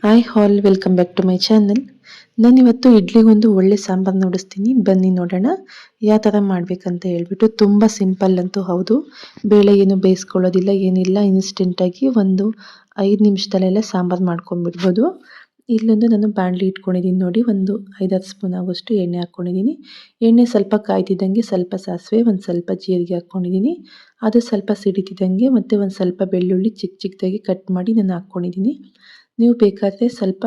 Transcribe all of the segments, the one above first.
Hi all welcome back to my channel. ನಾನಿವತ್ತು ಇಡ್ಲಿಗೊಂದು ಒಳ್ಳೆ ಸಾಂಬಾರು ನೋಡಿಸ್ತೀನಿ, ಬನ್ನಿ ನೋಡೋಣ ಯಾವ ಥರ ಮಾಡಬೇಕಂತ ಹೇಳ್ಬಿಟ್ಟು. ತುಂಬ ಸಿಂಪಲ್ ಅಂತೂ ಹೌದು, ಬೇಳೆ ಏನು ಬೇಯಿಸ್ಕೊಳ್ಳೋದಿಲ್ಲ ಏನಿಲ್ಲ, ಇನ್ಸ್ಟೆಂಟಾಗಿ ಒಂದು 5 ನಿಮಿಷದಲ್ಲೆಲ್ಲ ಸಾಂಬಾರು ಮಾಡ್ಕೊಂಡ್ಬಿಡ್ಬೋದು. ಇಲ್ಲೊಂದು ನಾನು ಬಾಣಲಿ ಇಟ್ಕೊಂಡಿದ್ದೀನಿ ನೋಡಿ, ಒಂದು 5-10 ಸ್ಪೂನ್ ಆಗೋಷ್ಟು ಎಣ್ಣೆ ಹಾಕ್ಕೊಂಡಿದ್ದೀನಿ. ಎಣ್ಣೆ ಸ್ವಲ್ಪ ಕಾಯ್ತಿದ್ದಂಗೆ ಸ್ವಲ್ಪ ಸಾಸಿವೆ, ಒಂದು ಸ್ವಲ್ಪ ಜೀರಿಗೆ ಹಾಕ್ಕೊಂಡಿದ್ದೀನಿ. ಅದು ಸ್ವಲ್ಪ ಸಿಡಿತಿದ್ದಂಗೆ ಮತ್ತು ಒಂದು ಸ್ವಲ್ಪ ಬೆಳ್ಳುಳ್ಳಿ ಚಿಕ್ಕ ಚಿಕ್ಕದಾಗಿ ಕಟ್ ಮಾಡಿ ನಾನು ಹಾಕ್ಕೊಂಡಿದ್ದೀನಿ. ನೀವು ಬೇಕಾದರೆ ಸ್ವಲ್ಪ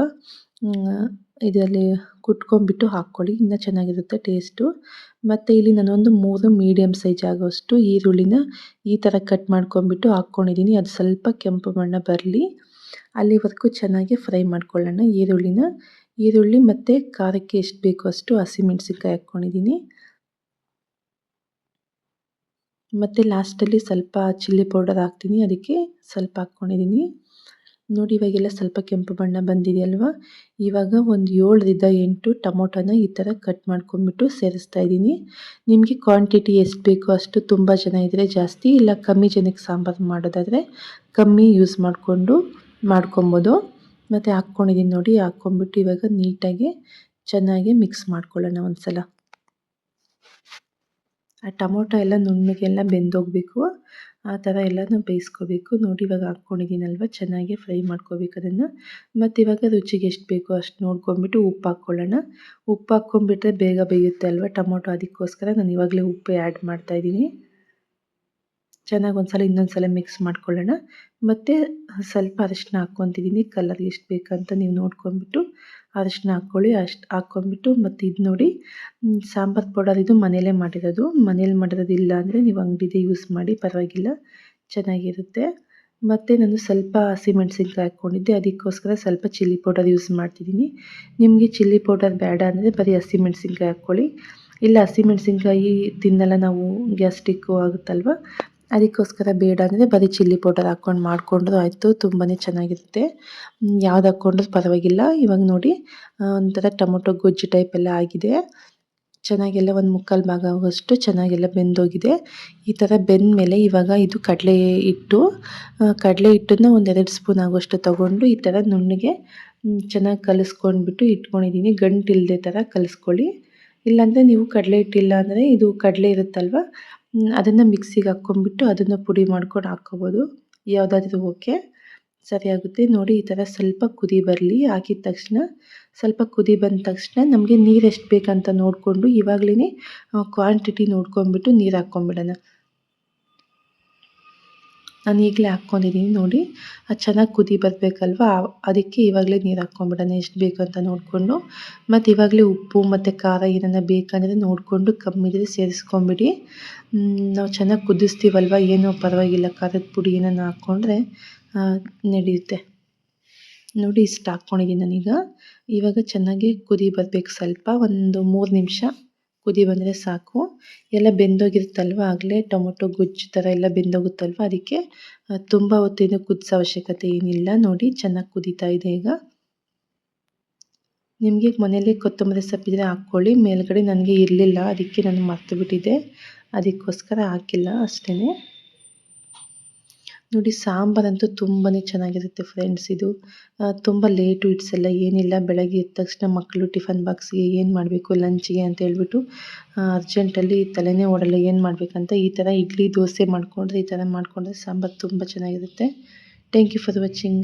ಇದರಲ್ಲಿ ಕುಟ್ಕೊಂಡ್ಬಿಟ್ಟು ಹಾಕ್ಕೊಳ್ಳಿ, ಇನ್ನೂ ಚೆನ್ನಾಗಿರುತ್ತೆ ಟೇಸ್ಟು. ಮತ್ತು ಇಲ್ಲಿ ನಾನೊಂದು 3 ಮೀಡಿಯಮ್ ಸೈಜ್ ಆಗೋಷ್ಟು ಈರುಳ್ಳಿನ ಈ ಥರ ಕಟ್ ಮಾಡ್ಕೊಂಡ್ಬಿಟ್ಟು ಹಾಕ್ಕೊಂಡಿದ್ದೀನಿ. ಅದು ಸ್ವಲ್ಪ ಕೆಂಪು ಬಣ್ಣ ಬರಲಿ, ಅಲ್ಲಿವರೆಗೂ ಚೆನ್ನಾಗಿ ಫ್ರೈ ಮಾಡ್ಕೊಳ್ಳೋಣ ಈರುಳ್ಳಿ ಮತ್ತು ಖಾರಕ್ಕೆ ಎಷ್ಟು ಬೇಕೋ ಅಷ್ಟು ಹಸಿಮೆಣಸಿನ್ಕಾಯಿ ಹಾಕ್ಕೊಂಡಿದ್ದೀನಿ. ಮತ್ತು ಲಾಸ್ಟಲ್ಲಿ ಸ್ವಲ್ಪ ಚಿಲ್ಲಿ ಪೌಡರ್ ಹಾಕ್ತೀನಿ, ಅದಕ್ಕೆ ಸ್ವಲ್ಪ ಹಾಕ್ಕೊಂಡಿದ್ದೀನಿ ನೋಡಿ. ಇವಾಗೆಲ್ಲ ಸ್ವಲ್ಪ ಕೆಂಪು ಬಣ್ಣ ಬಂದಿದೆಯಲ್ವ, ಇವಾಗ ಒಂದು 7ರಿಂದ 8 ಟೊಮೊಟೊನ ಈ ಥರ ಕಟ್ ಮಾಡ್ಕೊಂಡ್ಬಿಟ್ಟು ಸೇರಿಸ್ತಾ ಇದ್ದೀನಿ. ನಿಮಗೆ ಕ್ವಾಂಟಿಟಿ ಎಷ್ಟು ಬೇಕೋ ಅಷ್ಟು, ತುಂಬ ಜನ ಇದ್ದರೆ ಜಾಸ್ತಿ, ಇಲ್ಲ ಕಮ್ಮಿ ಜನಕ್ಕೆ ಸಾಂಬಾರು ಮಾಡೋದಾದರೆ ಕಮ್ಮಿ ಯೂಸ್ ಮಾಡ್ಕೊಬೋದು. ಮತ್ತು ಹಾಕ್ಕೊಂಡಿದ್ದೀನಿ ನೋಡಿ, ಹಾಕ್ಕೊಂಡ್ಬಿಟ್ಟು ಇವಾಗ ನೀಟಾಗಿ ಚೆನ್ನಾಗಿ ಮಿಕ್ಸ್ ಮಾಡ್ಕೊಳ್ಳೋಣ ಒಂದು ಸಲ. ಆ ಟೊಮೊಟೊ ಎಲ್ಲ ನುಣ್ಣಗೆಲ್ಲ ಬೆಂದೋಗಬೇಕು, ಆ ಥರ ಎಲ್ಲನೂ ಬೇಯಿಸ್ಕೋಬೇಕು ನೋಡಿ. ಇವಾಗ ಹಾಕ್ಕೊಂಡಿದ್ದೀನಲ್ವ, ಚೆನ್ನಾಗಿ ಫ್ರೈ ಮಾಡ್ಕೋಬೇಕು ಅದನ್ನು. ಮತ್ತು ಇವಾಗ ರುಚಿಗೆ ಎಷ್ಟು ಬೇಕೋ ಅಷ್ಟು ನೋಡ್ಕೊಂಬಿಟ್ಟು ಉಪ್ಪು ಹಾಕ್ಕೊಳ್ಳೋಣ. ಉಪ್ಪು ಹಾಕ್ಕೊಂಬಿಟ್ರೆ ಬೇಗ ಬೇಯುತ್ತೆ ಅಲ್ವ ಟೊಮೊಟೊ, ಅದಕ್ಕೋಸ್ಕರ ನಾನು ಇವಾಗಲೇ ಉಪ್ಪು ಆ್ಯಡ್ ಮಾಡ್ತಾಯಿದ್ದೀನಿ. ಚೆನ್ನಾಗಿ ಇನ್ನೊಂದು ಸಲ ಮಿಕ್ಸ್ ಮಾಡ್ಕೊಳ್ಳೋಣ. ಮತ್ತು ಸ್ವಲ್ಪ ಅರಿಶಿನ ಹಾಕ್ಕೊತಿದ್ದೀನಿ, ಕಲರ್ ಎಷ್ಟು ಬೇಕಂತ ನೀವು ನೋಡ್ಕೊಂಬಿಟ್ಟು ಅರಿಶಿನ ಹಾಕ್ಕೊಳ್ಳಿ. ಅಷ್ಟು ಹಾಕ್ಕೊಂಬಿಟ್ಟು, ಮತ್ತು ಇದು ನೋಡಿ ಸಾಂಬಾರು ಪೌಡರ್, ಇದು ಮನೇಲೇ ಮಾಡಿರೋದು. ಮನೇಲಿ ಮಾಡಿರೋದು ಇಲ್ಲ ಅಂದರೆ ನೀವು ಅಂಗಡಿದೇ ಯೂಸ್ ಮಾಡಿ, ಪರವಾಗಿಲ್ಲ, ಚೆನ್ನಾಗಿರುತ್ತೆ. ಮತ್ತು ನಾನು ಸ್ವಲ್ಪ ಹಸಿಮೆಣ್ಸಿನ್ಕಾಯಿ ಹಾಕ್ಕೊಂಡಿದ್ದೆ, ಅದಕ್ಕೋಸ್ಕರ ಸ್ವಲ್ಪ ಚಿಲ್ಲಿ ಪೌಡರ್ ಯೂಸ್ ಮಾಡ್ತಿದ್ದೀನಿ. ನಿಮಗೆ ಚಿಲ್ಲಿ ಪೌಡರ್ ಬೇಡ ಅಂದರೆ ಬರೀ ಹಸಿಮೆಣ್ಸಿನ್ಕಾಯಿ ಹಾಕ್ಕೊಳ್ಳಿ. ಇಲ್ಲ ಹಸಿಮೆಣ್ಸಿನ್ಕಾಯಿ ತಿನ್ನಲ್ಲ ನಾವು, ಗ್ಯಾಸ್ಟ್ರಿಕ್ಕು ಆಗುತ್ತಲ್ವ, ಅದಕ್ಕೋಸ್ಕರ ಬೇಡ ಅಂದರೆ ಬರೀ ಚಿಲ್ಲಿ ಪೌಡರ್ ಹಾಕ್ಕೊಂಡು ಮಾಡಿಕೊಂಡ್ರು ಆಯಿತು, ತುಂಬಾ ಚೆನ್ನಾಗಿರುತ್ತೆ. ಯಾವ್ದು ಹಾಕ್ಕೊಂಡ್ರೂ ಪರವಾಗಿಲ್ಲ. ಇವಾಗ ನೋಡಿ ಒಂಥರ ಟೊಮೊಟೊ ಗೊಜ್ಜು ಟೈಪೆಲ್ಲ ಆಗಿದೆ, ಚೆನ್ನಾಗೆಲ್ಲ ಒಂದು 3/4 ಭಾಗ ಆಗೋಷ್ಟು ಚೆನ್ನಾಗೆಲ್ಲ ಬೆಂದೋಗಿದೆ. ಈ ಥರ ಬೆಂದಮೇಲೆ ಇವಾಗ ಇದು ಕಡಲೆ ಹಿಟ್ಟನ್ನು ಒಂದು 2 ಸ್ಪೂನ್ ಆಗೋಷ್ಟು ತೊಗೊಂಡು ಈ ಥರ ನುಣ್ಣಗೆ ಚೆನ್ನಾಗಿ ಕಲಿಸ್ಕೊಂಡ್ಬಿಟ್ಟು ಇಟ್ಕೊಂಡಿದ್ದೀನಿ. ಗಂಟಿಲ್ಲದೆ ಥರ ಕಲಿಸ್ಕೊಳ್ಳಿ. ಇಲ್ಲಾಂದರೆ ನೀವು ಕಡಲೆ ಹಿಟ್ಟಿಲ್ಲ ಅಂದರೆ ಇದು ಕಡಲೆ ಇರುತ್ತಲ್ವ, ಅದನ್ನು ಮಿಕ್ಸಿಗೆ ಹಾಕ್ಕೊಂಡ್ಬಿಟ್ಟು ಅದನ್ನು ಪುಡಿ ಮಾಡ್ಕೊಂಡು ಹಾಕ್ಕೋಬೋದು, ಯಾವುದಾದ್ರೂ ಓಕೆ, ಸರಿಯಾಗುತ್ತೆ ನೋಡಿ. ಈ ಥರ ಸ್ವಲ್ಪ ಕುದಿ ಬರಲಿ, ಹಾಕಿದ ತಕ್ಷಣ ಸ್ವಲ್ಪ ಕುದಿ ಬಂದ ತಕ್ಷಣ ನಮಗೆ ನೀರು ಎಷ್ಟು ಬೇಕಂತ ನೋಡಿಕೊಂಡು ಇವಾಗಲೇ ಕ್ವಾಂಟಿಟಿ ನೋಡ್ಕೊಂಡ್ಬಿಟ್ಟು ನೀರು ಹಾಕ್ಕೊಂಬಿಡೋಣ. ನಾನು ಈಗಲೇ ಹಾಕ್ಕೊಂಡಿದ್ದೀನಿ ನೋಡಿ, ಅದು ಚೆನ್ನಾಗಿ ಕುದಿ ಬರಬೇಕಲ್ವ, ಅದಕ್ಕೆ ಇವಾಗಲೇ ನೀರು ಹಾಕ್ಕೊಂಬಿಡೋಣ ಎಷ್ಟು ಬೇಕು ಅಂತ ನೋಡಿಕೊಂಡು. ಮತ್ತು ಇವಾಗಲೇ ಉಪ್ಪು ಮತ್ತು ಖಾರ ಏನನ್ನ ಬೇಕಂದರೆ ನೋಡಿಕೊಂಡು ಕಮ್ಮಿದ್ರೆ ಸೇರಿಸ್ಕೊಂಬಿಡಿ. ನಾವು ಚೆನ್ನಾಗಿ ಕುದಿಸ್ತೀವಲ್ವ, ಏನೂ ಪರವಾಗಿಲ್ಲ, ಖಾರದ ಪುಡಿ ಏನನ್ನ ಹಾಕ್ಕೊಂಡ್ರೆ ನಡೆಯುತ್ತೆ ನೋಡಿ. ಇಷ್ಟು ಹಾಕ್ಕೊಂಡಿದ್ದೀನಿ ನಾನೀಗ. ಇವಾಗ ಚೆನ್ನಾಗಿ ಕುದಿ ಬರಬೇಕು, ಸ್ವಲ್ಪ ಒಂದು 3 ನಿಮಿಷ ಕುದಿ ಬಂದರೆ ಸಾಕು. ಎಲ್ಲ ಬೆಂದೋಗಿರುತ್ತಲ್ವ, ಆಗಲೇ ಟೊಮೊಟೊ ಗೊಜ್ಜು ಥರ ಎಲ್ಲ ಬೆಂದೋಗುತ್ತಲ್ವ, ಅದಕ್ಕೆ ತುಂಬ ಹೊತ್ತೇನು ಕುದಿಸೋ ಅವಶ್ಯಕತೆ ಏನಿಲ್ಲ ನೋಡಿ. ಚೆನ್ನಾಗಿ ಕುದೀತಾ ಇದೆ ಈಗ. ನಿಮಗೆ ಮನೆಯಲ್ಲೇ ಕೊತ್ತಂಬರಿ ಸೊಪ್ಪಿದ್ರೆ ಹಾಕ್ಕೊಳ್ಳಿ ಮೇಲ್ಗಡೆ, ನನಗೆ ಇರಲಿಲ್ಲ ಅದಕ್ಕೆ ನಾನು ಮರ್ತು ಬಿಟ್ಟಿದ್ದೆ, ಅದಕ್ಕೋಸ್ಕರ ಹಾಕಿಲ್ಲ ಅಷ್ಟೇ ನೋಡಿ. ಸಾಂಬಾರಂತೂ ತುಂಬಾ ಚೆನ್ನಾಗಿರುತ್ತೆ ಫ್ರೆಂಡ್ಸ್. ಇದು ತುಂಬ ಲೇಟು ಇಡ್ಸಲ್ಲ ಏನಿಲ್ಲ, ಬೆಳಗ್ಗೆ ಎದ್ದ ತಕ್ಷಣ ಮಕ್ಕಳು ಟಿಫನ್ ಬಾಕ್ಸ್ಗೆ ಏನು ಮಾಡಬೇಕು ಲಂಚ್ಗೆ ಅಂತ ಹೇಳ್ಬಿಟ್ಟು ಅರ್ಜೆಂಟಲ್ಲಿ ತಲೆನೇ ಓಡಲ್ಲ ಏನು ಮಾಡಬೇಕಂತ. ಈ ಥರ ಇಡ್ಲಿ ದೋಸೆ ಮಾಡಿಕೊಂಡ್ರೆ, ಈ ಥರ ಮಾಡಿಕೊಂಡ್ರೆ ಸಾಂಬಾರು ತುಂಬ ಚೆನ್ನಾಗಿರುತ್ತೆ. Thank you for watching.